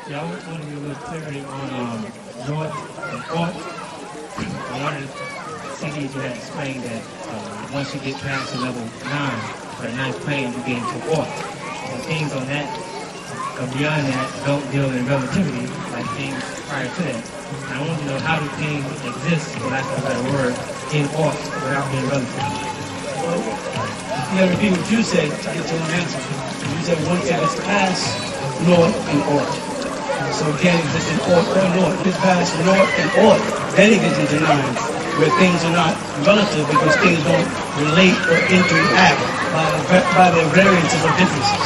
Yeah, I just want to get a little clarity on North and Ought. I wanted to see if you had explained that once you get past the level 9, or the ninth plane, you get into Ought. And things on that, beyond that, don't deal in relativity, like things prior to that. And I want to know how do things exist, for lack of a better word, in Ought without being relative. Well, you gotta repeat what you said to get to an answer. You said once it is past North and Ought. So it can't exist in Ought or North. If it's past North and Ought, then it gets into 9, where things are not relative because things don't relate or interact by their variances or differences.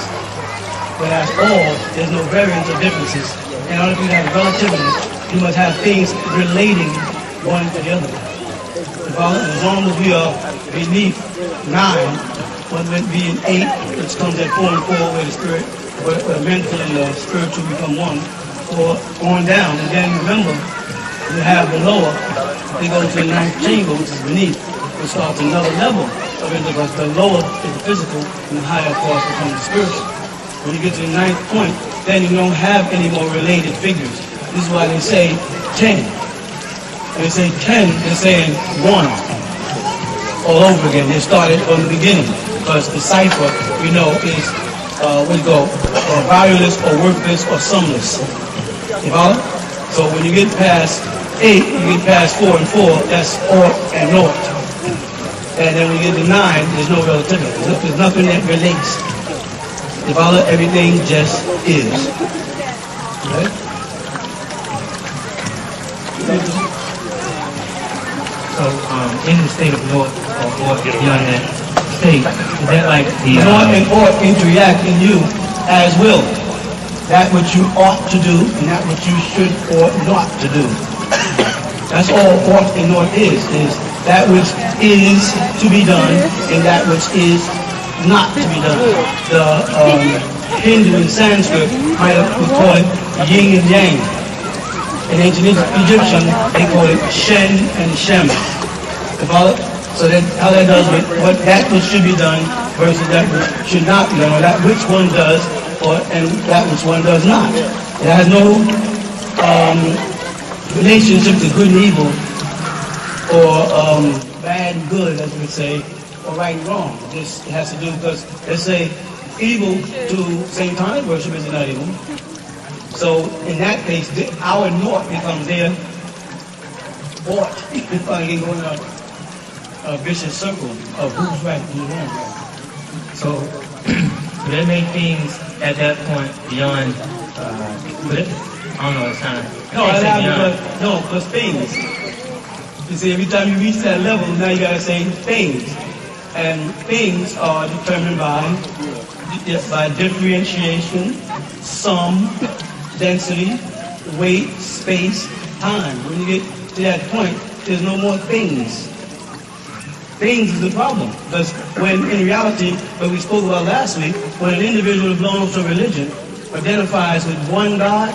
Whereas all, there's no variance or differences. In order for you to have relativity, you must have things relating one to the other. As long as we are beneath 9, whether it be in 8, which comes at 4 and 4, where the spirit, where mental and spiritual become one, or on down. And then remember, you have the lower, they go to the 9th chamber, which is beneath, which starts another level of intercourse. The lower is the physical, and the higher, of course, becomes the spiritual. When you get to the 9th point, then you don't have any more related figures. This is why they say 10. When they say 10, they're saying 1 all over again. They started from the beginning, because the cipher, we know, is valueless or worthless or sumless. You follow? So when you get past 8, you get past 4 and 4, that's Ought and North. And then when you get to 9, there's no relativity. There's nothing that relates. You follow? Everything just is. Okay? So, in the state of North or beyond that state, is that like the North and Ought interact in you as will. That which you ought to do and that which you should or not to do. That's all Ought and North is that which is to be done and that which is not to be done. The Hindu and Sanskrit might have called it yin and yang. In ancient Egyptian, they call it Shen and Shem. So that how that does with what that which should be done versus that which should not be done, or that which one does and that which one does not. It has no relationship to good and evil, or bad and good, as we would say, or right and wrong. This has to do because let's say evil to same time worship is not evil. So in that case, our North becomes their Ought. If I can go in a vicious circle of who's right and who's wrong. So they make things at that point beyond, I don't know, it's kind of... Because things. You see, every time you reach that level, now you got to say things. And things are determined by differentiation, sum, density, weight, space, time. When you get to that point, there's no more things. Things is the problem. Because when in reality, what we spoke about last week, when an individual belongs to a religion, identifies with one God,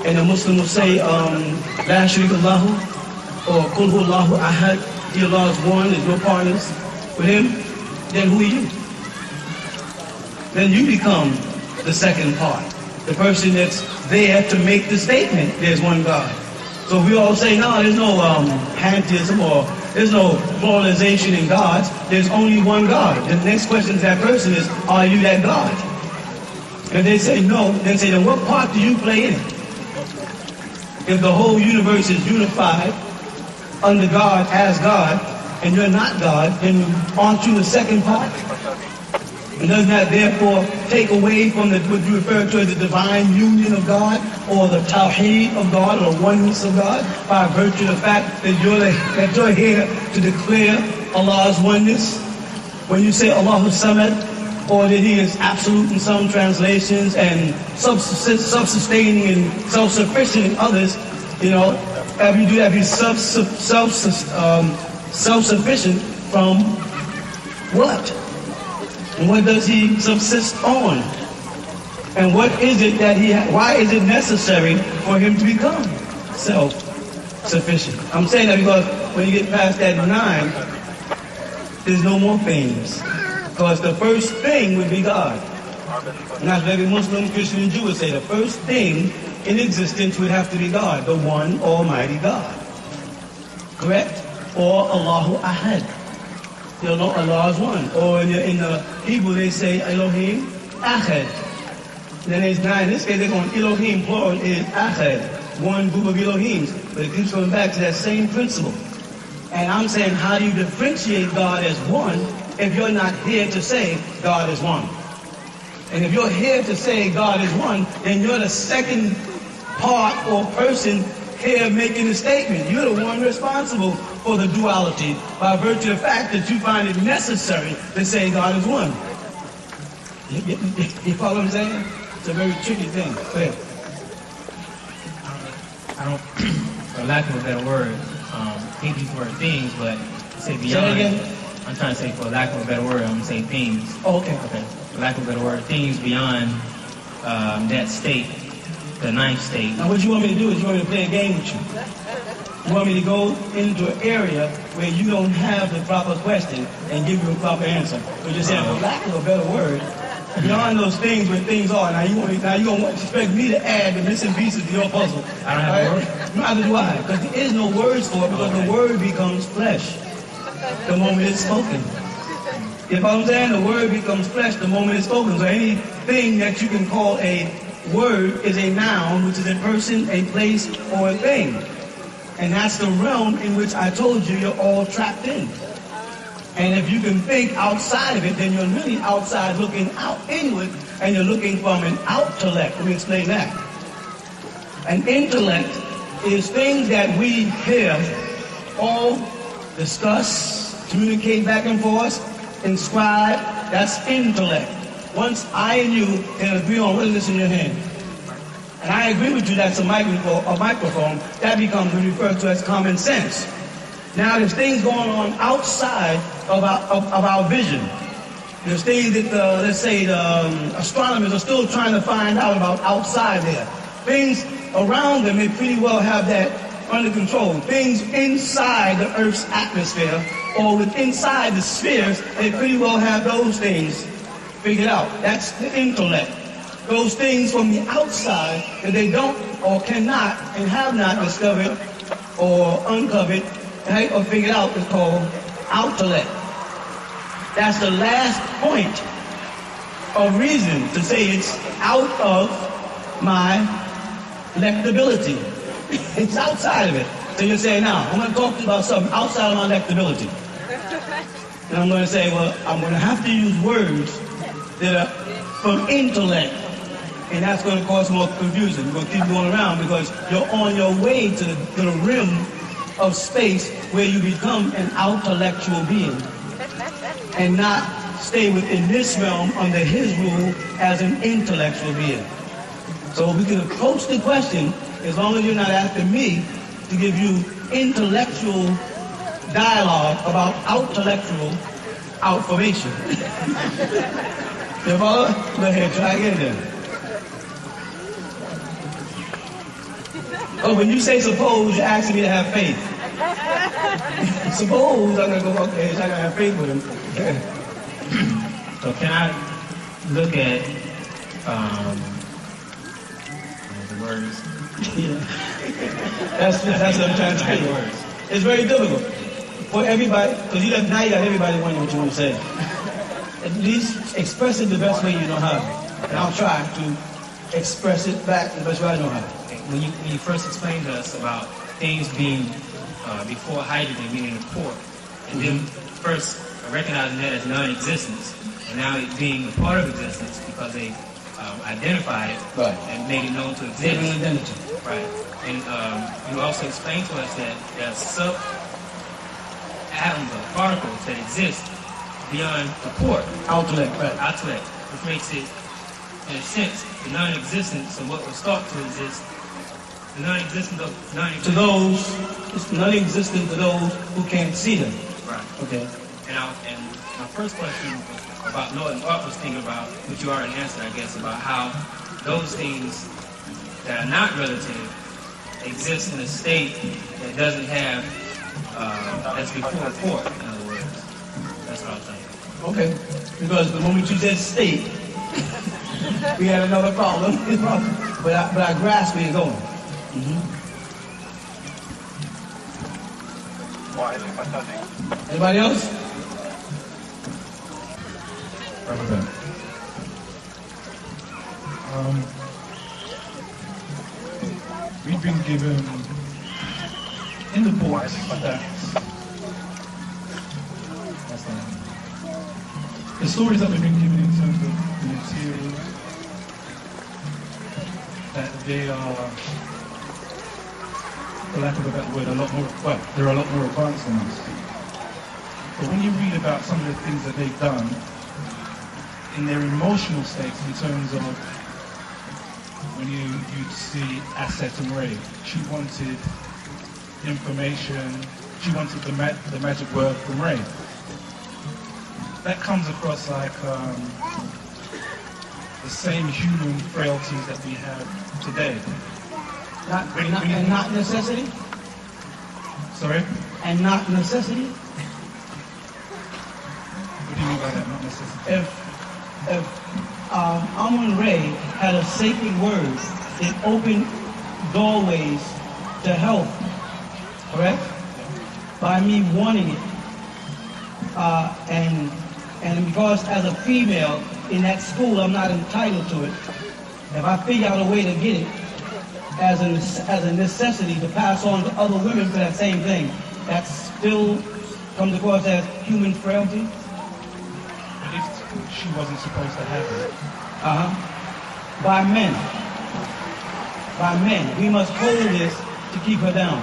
and a Muslim will say, La Sharika Allahu, or Kul Hu Allahu Ahad, He Allah is one, there's no partners with Him, then who are you? Then you become the second part, the person that's there to make the statement, there's one God. So if we all say, no, there's no pantheism or there's no moralization in gods, there's only one God. The next question to that person is, are you that God? And they say no, then say, then what part do you play in it? If the whole universe is unified under God as God, and you're not God, then aren't you the second part? And doesn't that therefore take away from what you refer to as the divine union of God, or the tawheed of God, or the oneness of God, by virtue of the fact that you're here to declare Allah's oneness? When you say Allahu Samad, or that He is absolute in some translations and self-sustaining and self-sufficient in others, you know, if you do that, be self-sufficient from what? And what does He subsist on? And what is it that why is it necessary for Him to become self-sufficient? I'm saying that because when you get past that 9, there's no more things. Because the first thing would be God. And that's what every Muslim, Christian, and Jew would say. The first thing in existence would have to be God, the one Almighty God. Correct? Or Allahu Ahad. They'll know Allah is one. Or in the Hebrew they say Elohim Ahad. Then there's nine. In this case they're going Elohim plural is Ahad. One group of Elohims. But it keeps going back to that same principle. And I'm saying, how do you differentiate God as one if you're not here to say God is one? And if you're here to say God is one, then you're the second part or person here making the statement. You're the one responsible for the duality by virtue of the fact that you find it necessary to say God is one. You follow what I'm saying? It's a very tricky thing. Go ahead. I don't, for lack of a better word, think these were things, but say beyond. Say it again. I'm trying to say, for lack of a better word, I'm going to say things. Oh, okay. Okay. For lack of a better word, things beyond that state, the ninth state. Now what you want me to do is you want me to play a game with you. You want me to go into an area where you don't have the proper question and give you a proper answer. So you're saying, for lack of a better word, beyond those things where things are, now you're going to expect me to add the missing pieces to your puzzle. I don't have a word? Neither do I, because there is no words for it, because the word becomes flesh the moment it's spoken. You know what I'm saying? The word becomes flesh the moment it's spoken. So anything that you can call a word is a noun, which is a person, a place, or a thing. And that's the realm in which I told you you're all trapped in. And if you can think outside of it, then you're really outside looking out inward, and you're looking from an outtellect. Let me explain that. An intellect is things that we hear, all discuss, communicate back and forth, inscribe. That's intellect. Once I and you can agree on what is this in your hand, and I agree with you that's a microphone, that becomes referred to as common sense. Now there's things going on outside of our vision. There's things that, let's say, the astronomers are still trying to find out about outside there. Things around them, they pretty well have that under control. Things inside the Earth's atmosphere or inside the spheres, they pretty well have those things figured out. That's the intellect. Those things from the outside that they don't or cannot and have not discovered or uncovered, right, or figured out is called outtellect. That's the last point of reason to say it's out of my lectability. It's outside of it. So you say, now, I'm going to talk to you about something outside of my lectability. And I'm going to say, well, I'm going to have to use words that are from intellect. And that's going to cause more confusion. You're going to keep going around because you're on your way to the rim of space where you become an intellectual being and not stay within this realm under his rule as an intellectual being. So we can approach the question as long as you're not asking me to give you intellectual dialogue about intellectual outformation. You follow? Go ahead, try again then. Oh, when you say suppose, you're asking me to have faith. Suppose I'm going to go, okay, so I got to have faith with him. So can I look at the words? Yeah. That's what I'm trying to say. Words. It's very difficult for everybody, because now you got everybody wondering what you want to say. At least express it the best way you know how. And I'll try to express it back the best way I know how. When you first explained to us about things being before hydrogen being in the core, and then first recognizing that as non-existence, and now it being a part of existence because they identified it Right. and made it known to exist. Living identity. Right. And you also explained to us that there are sub atoms or particles that exist beyond the core. Outlet, right. Outlet, which makes it, in a sense, the non-existence of what was thought to exist. The non-existent of non-existent. To those, it's non-existent to those who can't see them. Right. Okay. And my first question about Norton Art was thinking about, which you already answered, I guess, about how those things that are not relative exist in a state that doesn't have, that's before a core, in other words. That's what I was thinking. Okay. Because the moment you said state, we had another problem. but I grasp where you're going. Anybody else? We've been given in the books the stories that we've been given in terms of the material, that they are, for lack of a better word, they're a lot more advanced than us. But when you read about some of the things that they've done in their emotional states, in terms of when you see Asset and Ray, she wanted information, she wanted the magic word from Ray. That comes across like the same human frailties that we have today. Not necessity? Sorry? And not necessity? What do you mean by that, not necessity? If Amun-Re had a sacred word, it opened doorways to help, correct? By me wanting it. And because as a female in that school, I'm not entitled to it. If I figure out a way to get it as a necessity to pass on to other women for that same thing, that still comes across as human frailty. But if she wasn't supposed to have it? By men. By men. We must hold this to keep her down.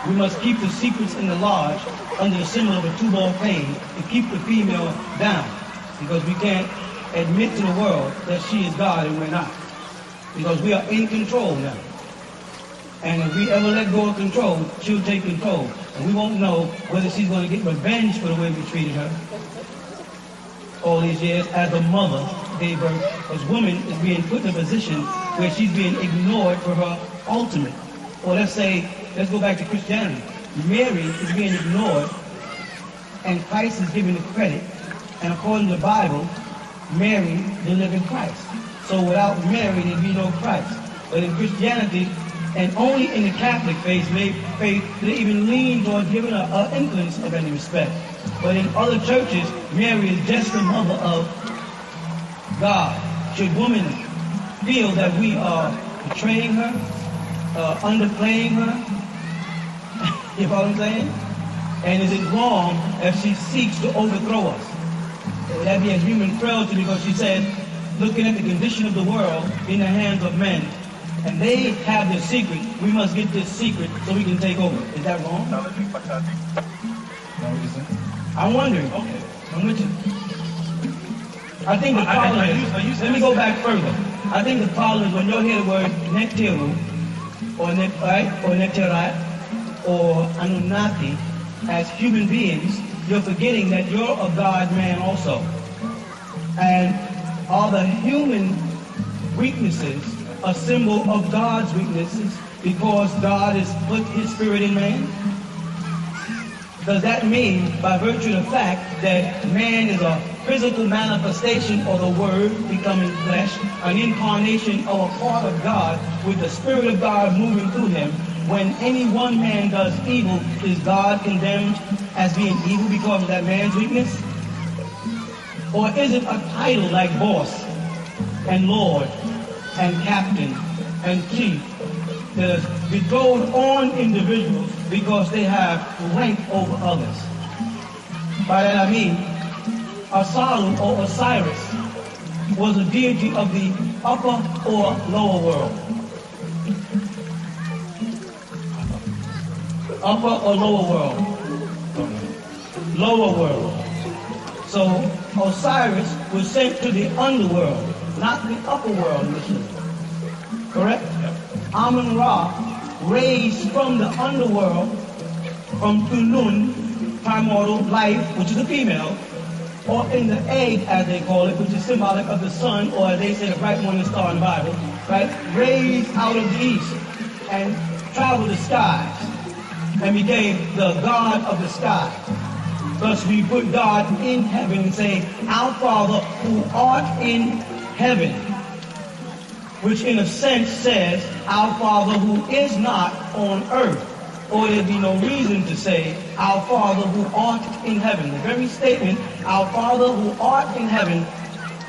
We must keep the secrets in the lodge under the symbol of a two-ball cane to keep the female down, because we can't admit to the world that she is God and we're not, because we are in control now. And if we ever let go of control, she'll take control, and we won't know whether she's going to get revenge for the way we treated her all these years as a mother gave birth, because woman is being put in a position where she's being ignored for her ultimate. Or let's go back to Christianity. Mary is being ignored, and Christ is given the credit. And according to the Bible, Mary delivered Christ. So without Mary, there'd be no Christ. But in Christianity, and only in the Catholic faith, they even lean toward giving her an influence of any respect. But in other churches, Mary is just the mother of God. Should women feel that we are betraying her, underplaying her? You know what I'm saying? And is it wrong if she seeks to overthrow us? Would that be a human frailty, because she said, looking at the condition of the world in the hands of men, and they have their secret, we must get this secret so we can take over. Is that wrong? No, it isn't. I'm wondering. Okay, I'm with you. I think the problem is, let me go back further. I think the problem is when you hear the word Neteru, or Neterat, or Anunnaki, as human beings, you're forgetting that you're a God man also. And are the human weaknesses a symbol of God's weaknesses because God has put his spirit in man? Does that mean, by virtue of the fact that man is a physical manifestation of the Word becoming flesh, an incarnation of a part of God with the Spirit of God moving through him, when any one man does evil, is God condemned as being evil because of that man's weakness? Or is it a title like boss and lord and captain and chief that is bestowed on individuals because they have rank over others? By that I mean, Osiris or Osiris was a deity of the upper or lower world. Upper or lower world? Lower world. So Osiris was sent to the underworld, not the upper world initially. Correct? Amun-Ra raised from the underworld, from Tulun, primordial life, which is a female, or in the egg, as they call it, which is symbolic of the sun, or as they say, the bright morning star in the Bible, right? Raised out of the east and traveled the skies and became the God of the sky. Thus we put God in heaven and say, Our Father who art in heaven. which in a sense says, our Father who is not on earth. Or there'd be no reason to say, our Father who art in heaven. The very statement, our Father who art in heaven,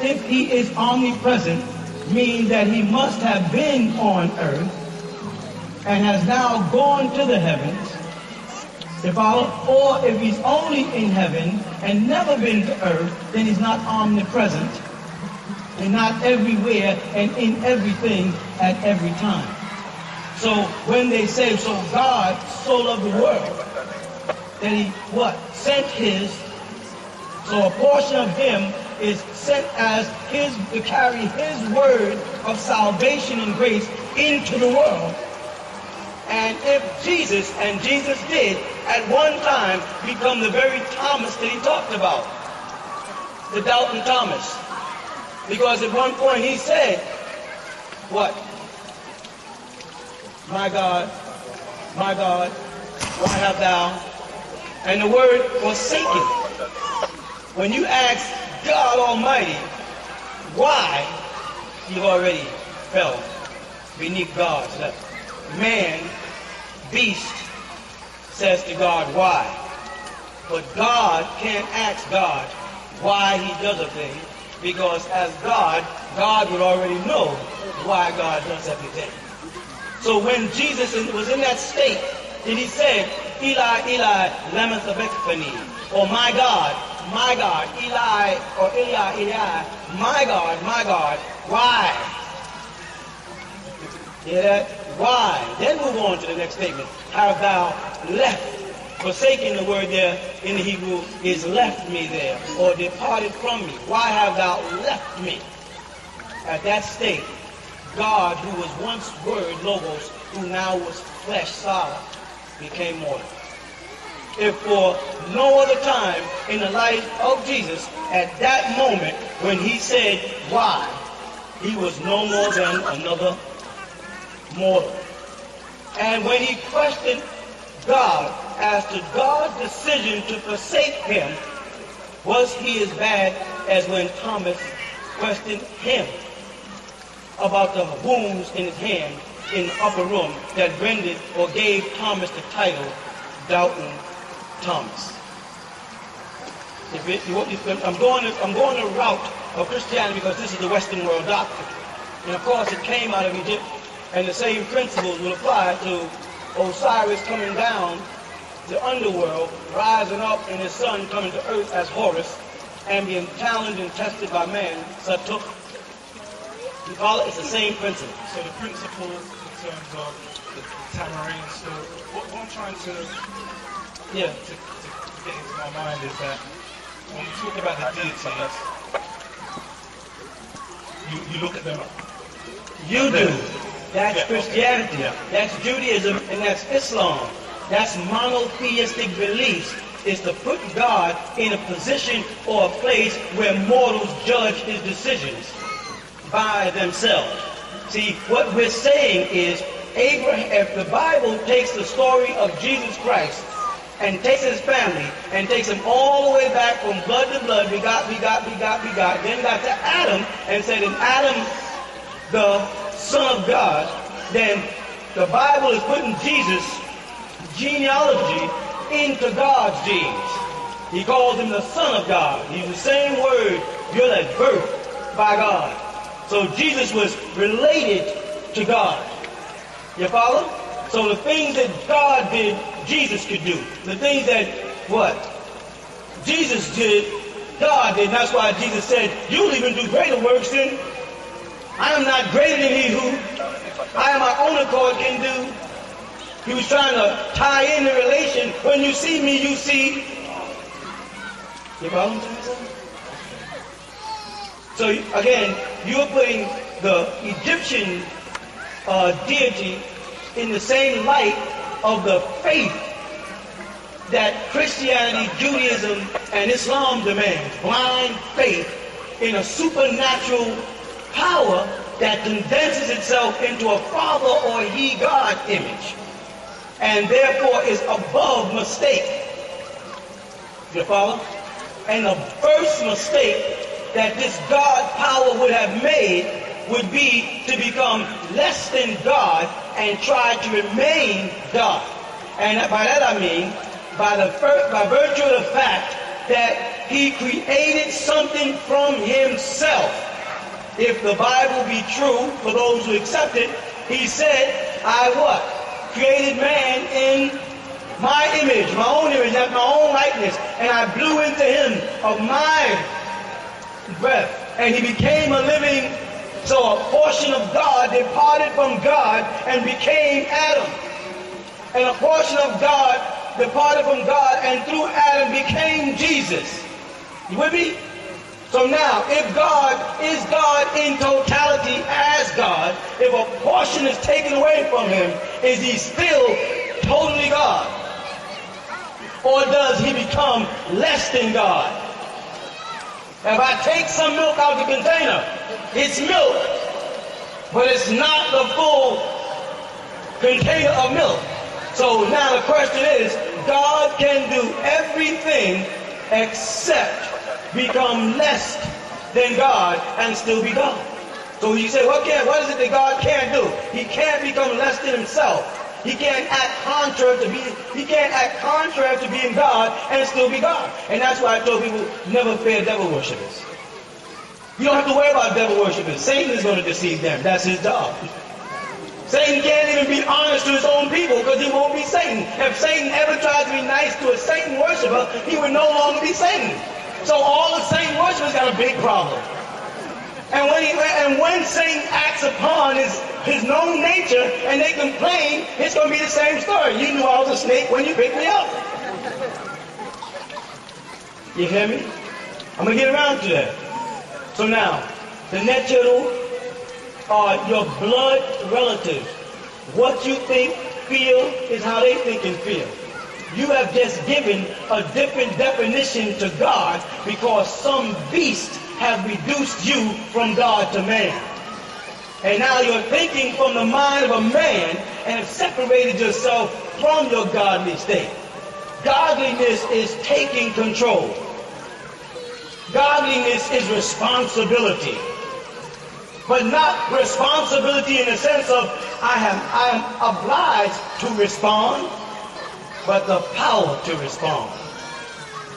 if he is omnipresent, means that he must have been on earth and has now gone to the heavens. Or if he's only in heaven and never been to earth, then he's not omnipresent and not everywhere and in everything at every time. So when they say, so God so loved the world, that he, sent his, so a portion of him is sent as his, to carry his word of salvation and grace into the world. And if Jesus, and Jesus did, at one time become the very Thomas that he talked about, the doubting Thomas. Because at one point he said, what? My God, why hast thou? And the word forsaken. When you ask God Almighty why, he already fell beneath God's level. Man, beast, says to God, why? But God can't ask God why he does a thing, because as God would already know why God does everything. So when Jesus was in that state, and he said, Eli, Eli, lama sabachthani, or my God, Eli, or Eli, Eli, my God, why? Hear that? Why? Then move on to the next statement. Have thou left? Forsaking, the word there in the Hebrew is left me there, or departed from me. Why have thou left me? At that state, God, who was once word, logos, who now was flesh, solid, became mortal. If for no other time in the life of Jesus, at that moment when he said, why, he was no more than another mortal. And when he questioned God as to God's decision to forsake him, was he as bad as when Thomas questioned him about the wounds in his hand in the upper room that rendered or gave Thomas the title Doubting Thomas? I'm going the route of Christianity because this is the Western world doctrine. And of course it came out of Egypt, and the same principles will apply to Osiris coming down the underworld, rising up, and his son coming to earth as Horus, and being challenged and tested by man, Satuk. You follow? It's the same principle. So the principle in terms of the Tamarind story, what I'm trying to get into my mind is that when you talk about the deities, you look at them. You do. That's Christianity. That's Judaism, and that's Islam. That's monotheistic beliefs. Is to put God in a position or a place where mortals judge his decisions by themselves. See, what we're saying is, Abraham, if the Bible takes the story of Jesus Christ and takes his family and takes him all the way back from blood to blood, we got, then got to Adam and said, in Adam, the Son of God, then the Bible is putting Jesus' genealogy into God's genes. He calls him the Son of God. He's the same word, you're at birth by God. So Jesus was related to God. You follow? So the things that God did, Jesus could do. The things that, Jesus did, God did. And that's why Jesus said, you'll even do greater works than I am not greater than he who I am my own accord can do. He was trying to tie in the relation. When you see me, you see. You follow what I'm saying? So again, you're putting the Egyptian deity in the same light of the faith that Christianity, Judaism, and Islam demands. Blind faith in a supernatural power that condenses itself into a Father or He God image, and therefore is above mistake. You follow? And the first mistake that this God power would have made would be to become less than God and try to remain God. And by that I mean, by virtue of the fact that he created something from himself. If the Bible be true, for those who accept it, he said, I what? Created man in my image, my own image, after my own likeness, and I blew into him of my breath, and he became a living. So a portion of God departed from God and became Adam, and a portion of God departed from God and through Adam became Jesus. You with me? So now, if God is God in totality as God, if a portion is taken away from him, is he still totally God? Or does he become less than God? If I take some milk out of the container, it's milk, but it's not the full container of milk. So now the question is, God can do everything except become less than God and still be God. So you say, what is it that God can't do? He can't become less than himself. He can't act contrary to being God and still be God. And that's why I told people, never fear devil worshippers. You don't have to worry about devil worshippers. Satan is going to deceive them. That's his job. Satan can't even be honest to his own people because he won't be Satan. If Satan ever tries to be nice to a Satan worshiper, he would no longer be Satan. So all the Satan worshippers got a big problem. And when Satan acts upon his known nature and they complain, it's going to be the same story. You knew I was a snake when you picked me up. You hear me? I'm going to get around to that. So now, the net children are your blood relatives. What you think, feel, is how they think and feel. You have just given a different definition to God because some beast have reduced you from God to man. And now you're thinking from the mind of a man and have separated yourself from your godly state. Godliness is taking control. Godliness is responsibility. But not responsibility in the sense of I am obliged to respond, but the power to respond.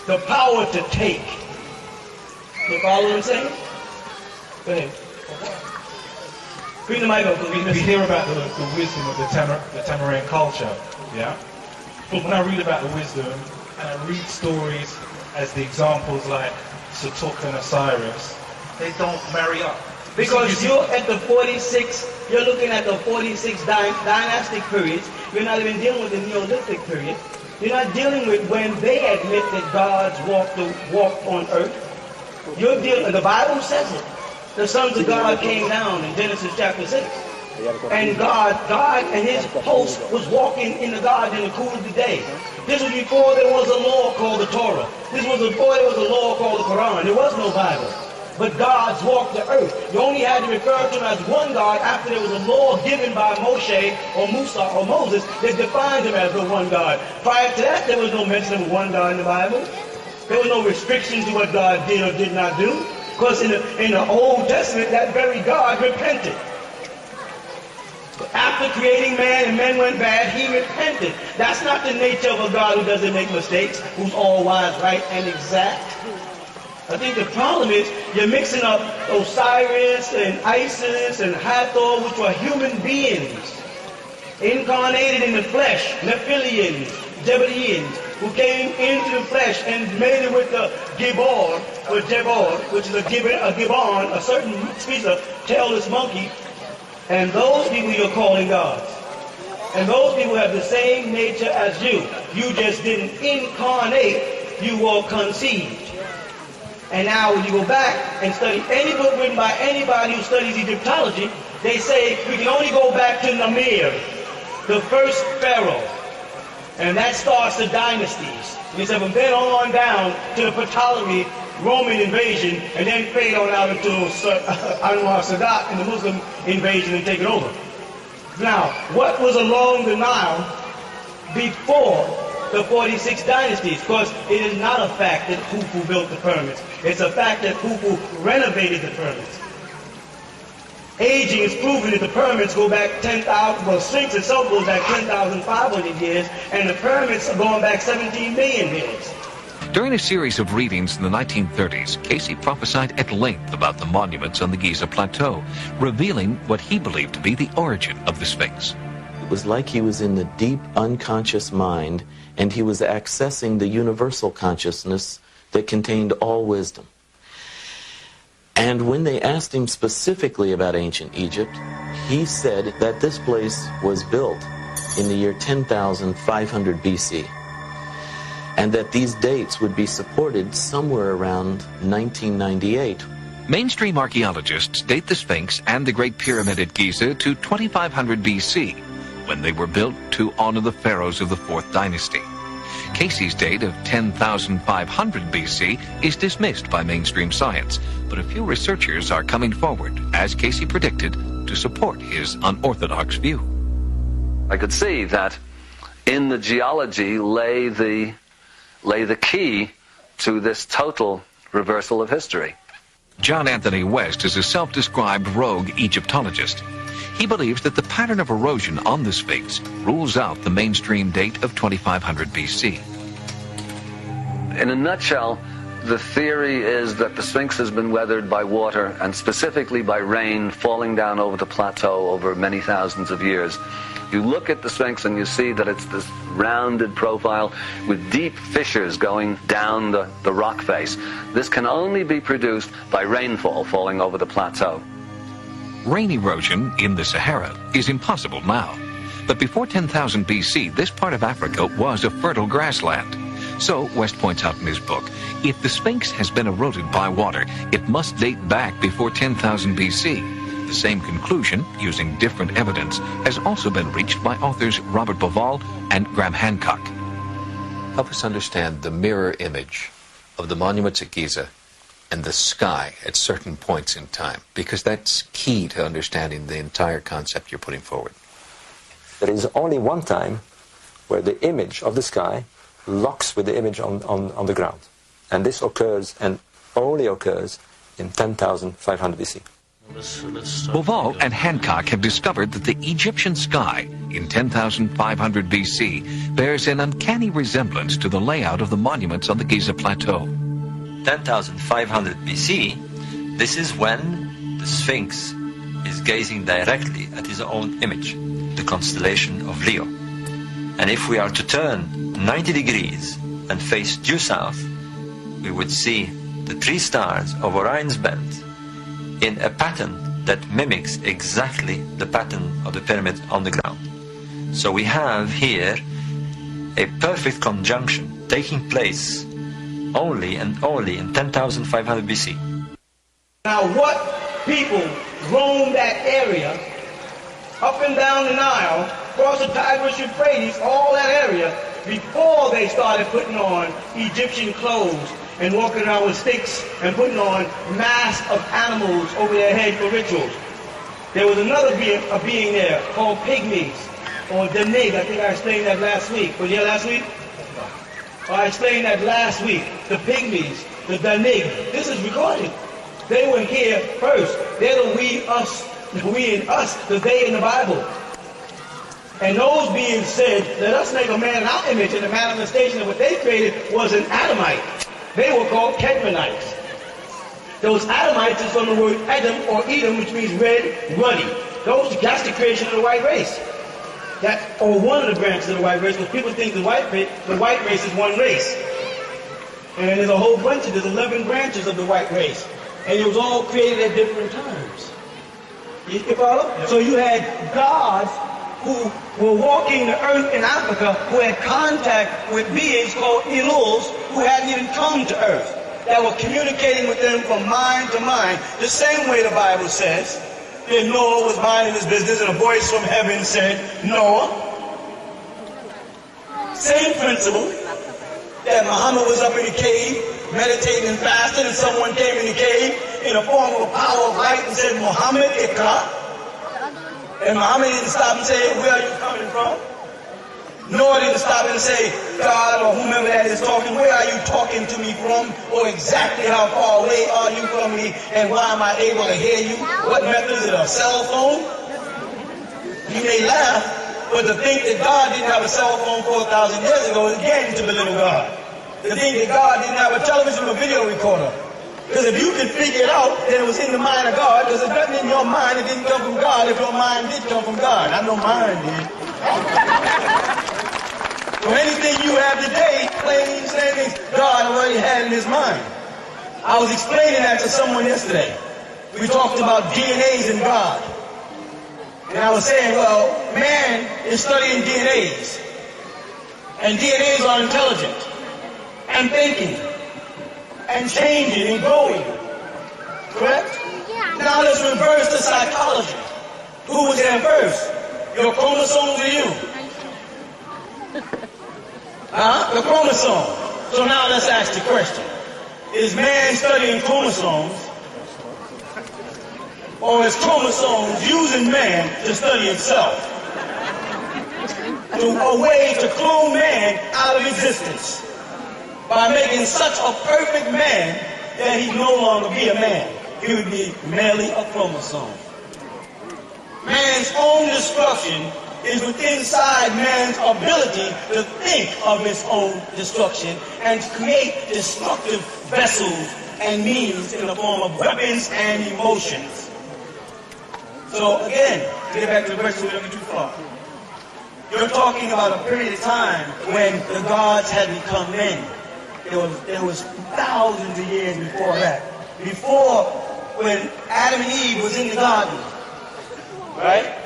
The power to take. You follow what I'm saying? Go ahead. Bring the mic up, please. We hear about the wisdom of the Tamarind culture, yeah? But when I read about the wisdom, and I read stories as the examples like Satuk and Osiris, they don't marry up. Because you're at the 46, you're looking at the 46 dynastic periods. You're not even dealing with the Neolithic period. You're not dealing with when they admit that God's walked on earth. You're dealing, the Bible says it. The sons of God came down in Genesis chapter 6. And God and his host was walking in the garden in the cool of the day. This was before there was a law called the Torah. This was before there was a law called the Quran. There was no Bible. But God's walked the earth. You only had to refer to him as one God after there was a law given by Moshe or Musa or Moses that defined him as the one God. Prior to that, there was no mention of one God in the Bible. There was no restrictions to what God did or did not do. Because in the Old Testament, that very God repented. After creating man and men went bad, he repented. That's not the nature of a God who doesn't make mistakes, who's all wise, right, and exact. I think the problem is you're mixing up Osiris and Isis and Hathor, which were human beings, incarnated in the flesh, Nephilians, Jebusians, who came into the flesh and made it with the Gibor, or Jebor, which is a Gibbon, a certain species of tailless monkey. And those people you're calling gods. And those people have the same nature as you. You just didn't incarnate, you were conceived. And now when you go back and study any book written by anybody who studies Egyptology, they say we can only go back to Namir, the first pharaoh. And that starts the dynasties. He said from then on down to the Ptolemy Roman invasion, and then fade on out into Anwar Sadat and the Muslim invasion and take it over. Now, what was along the Nile before the 46 dynasties? Because it is not a fact that Khufu built the pyramids. It's a fact that Khufu renovated the pyramids. Aging is proven that the pyramids go back 10,000, well, Sphinx itself goes back 10,500 years, and the pyramids are going back 17 million years. During a series of readings in the 1930s, Casey prophesied at length about the monuments on the Giza Plateau, revealing what he believed to be the origin of the Sphinx. It was like he was in the deep unconscious mind, and he was accessing the universal consciousness that contained all wisdom. And when they asked him specifically about ancient Egypt, he said that this place was built in the year 10,500 BC, and that these dates would be supported somewhere around 1998. Mainstream archaeologists date the Sphinx and the Great Pyramid at Giza to 2500 BC, when they were built to honor the pharaohs of the 4th dynasty. Casey's date of 10,500 BC is dismissed by mainstream science, but a few researchers are coming forward, as Casey predicted, to support his unorthodox view. I could see that in the geology lay the key to this total reversal of history. John Anthony West is a self-described rogue Egyptologist. He believes that the pattern of erosion on the Sphinx rules out the mainstream date of 2500 BC. In a nutshell, the theory is that the Sphinx has been weathered by water, and specifically by rain falling down over the plateau over many thousands of years. You look at the Sphinx and you see that it's this rounded profile with deep fissures going down the rock face. This can only be produced by rainfall falling over the plateau. Rain erosion in the Sahara is impossible now. But before 10,000 BC, this part of Africa was a fertile grassland. So, West points out in his book, if the Sphinx has been eroded by water, it must date back before 10,000 BC. The same conclusion, using different evidence, has also been reached by authors Robert Bauval and Graham Hancock. Help us understand the mirror image of the monuments at Giza and the sky at certain points in time, because that's key to understanding the entire concept you're putting forward. There is only one time where the image of the sky locks with the image on the ground. And this occurs, and only occurs, in 10,500 BC. Bauval and Hancock have discovered that the Egyptian sky in 10,500 BC bears an uncanny resemblance to the layout of the monuments on the Giza Plateau. 10,500 BC, this is when the Sphinx is gazing directly at his own image, the constellation of Leo. And if we are to turn 90 degrees and face due south, we would see the 3 stars of Orion's belt in a pattern that mimics exactly the pattern of the pyramid on the ground. So we have here a perfect conjunction taking place only and only in 10,500 BC. Now what people roamed that area, up and down the Nile, across the Tigris, Euphrates, all that area, before they started putting on Egyptian clothes and walking around with sticks and putting on masks of animals over their head for rituals. There was another being there called pygmies, or Danig. I think I explained that last week. Was you last week? I explained that last week. The pygmies, the Danig. This is recorded. They were here first. They're the we and us, the they in the Bible. And those beings said, let us make a man in our image, and the manifestation of what they created was an Adamite. They were called Kedmonites. Those Adamites is from the word Edom or Edom, which means red, ruddy. That's the creation of the white race. Or one of the branches of the white race, because people think the white race is one race. And there's a whole bunch there's 11 branches of the white race. And it was all created at different times. You follow? Yep. So you had gods who were walking the earth in Africa, who had contact with beings called Eluls, who hadn't even come to earth, that were communicating with them from mind to mind, the same way the Bible says. And Noah was minding his business, and a voice from heaven said, Noah. Same principle, that Muhammad was up in the cave, meditating and fasting, and someone came in the cave in the form of a power of light and said, Muhammad, Ikra. And Muhammad didn't stop and say, where are you coming from? Nor did it stop and say, God or whomever that is talking, where are you talking to me from? Or exactly how far away are you from me? And why am I able to hear you? What method is it, a cell phone? You may laugh, but to think that God didn't have a cell phone 4,000 years ago is again to belittle God. To think that God didn't have a television or video recorder. Because if you can figure it out, then it was in the mind of God. Because there's nothing in your mind that didn't come from God if your mind did come from God. I know mine did. So anything you have today, plain things, God already had in his mind. I was explaining that to someone yesterday. We talked about DNAs in God. And I was saying, well, man is studying DNAs. And DNAs are intelligent and thinking and changing and growing. Correct? Now let's reverse the psychology. Who was there first? Your chromosomes or you? The chromosome. So now let's ask the question. Is man studying chromosomes, or is chromosomes using man to study himself? A way to clone man out of existence by making such a perfect man that he'd no longer be a man. He would be merely a chromosome. Man's own destruction is within inside man's ability to think of his own destruction and to create destructive vessels and means in the form of weapons and emotions. So again, to get back to the question, we don't get too far. You're talking about a period of time when the gods had become men. There was thousands of years before that. Before, when Adam and Eve was in the garden, right?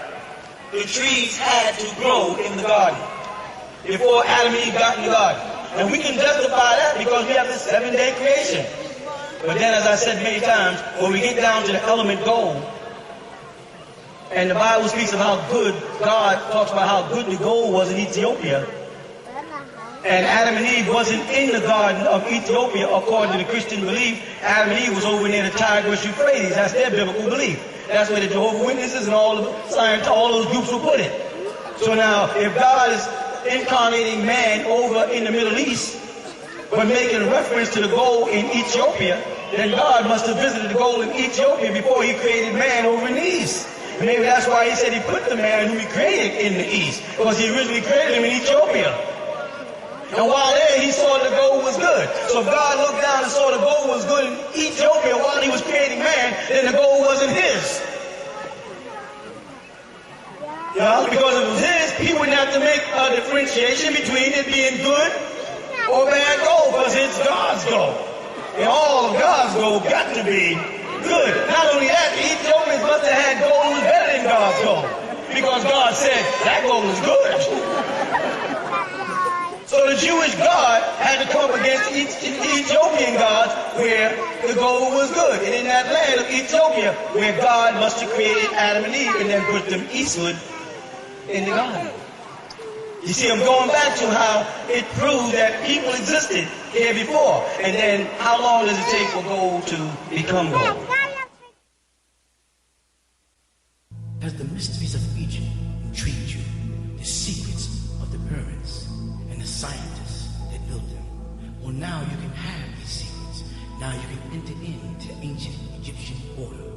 The trees had to grow in the garden before Adam and Eve got in the garden. And we can justify that because we have the 7-day creation. But then, as I said many times, when we get down to the element gold, and the Bible speaks of how good, God talks about how good the gold was in Ethiopia, and Adam and Eve wasn't in the garden of Ethiopia according to the Christian belief. Adam and Eve was over near the Tigris Euphrates. That's their biblical belief. That's where the Jehovah's Witnesses and all those groups were put in. So now, if God is incarnating man over in the Middle East, but making reference to the gold in Ethiopia, then God must have visited the gold in Ethiopia before he created man over in the East. And maybe that's why he said he put the man who he created in the East, because he originally created him in Ethiopia. And while there, he saw the gold was good. So if God looked down and saw the gold was good in Ethiopia while he was creating man, then the gold wasn't his. Because if it was his, he wouldn't have to make a differentiation between it being good or bad gold, because it's God's gold. And all of God's gold got to be good. Not only that, the Ethiopians must have had gold that was better than God's gold, because God said that gold is good. So the Jewish God had to come against the Ethiopian gods where the gold was good. And in that land of Ethiopia, where God must have created Adam and Eve and then put them eastward in the garden. You see, I'm going back to how it proves that people existed here before. And then how long does it take for gold to become gold? As the mysteries of Egypt intrigued you, the secrets of the pyramids, and the scientists that built them, well, now you can have these secrets. Now you can enter into ancient Egyptian order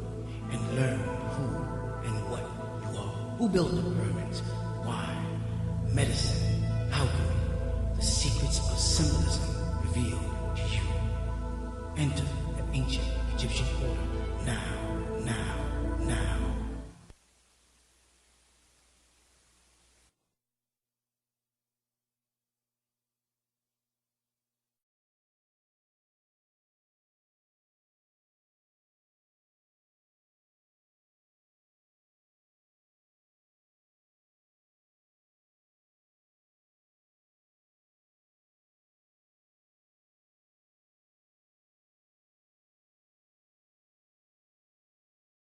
and learn who and what you are. Who built the pyramids? Why? Medicine, alchemy, the secrets of symbolism revealed to you. Enter the ancient Egyptian order now.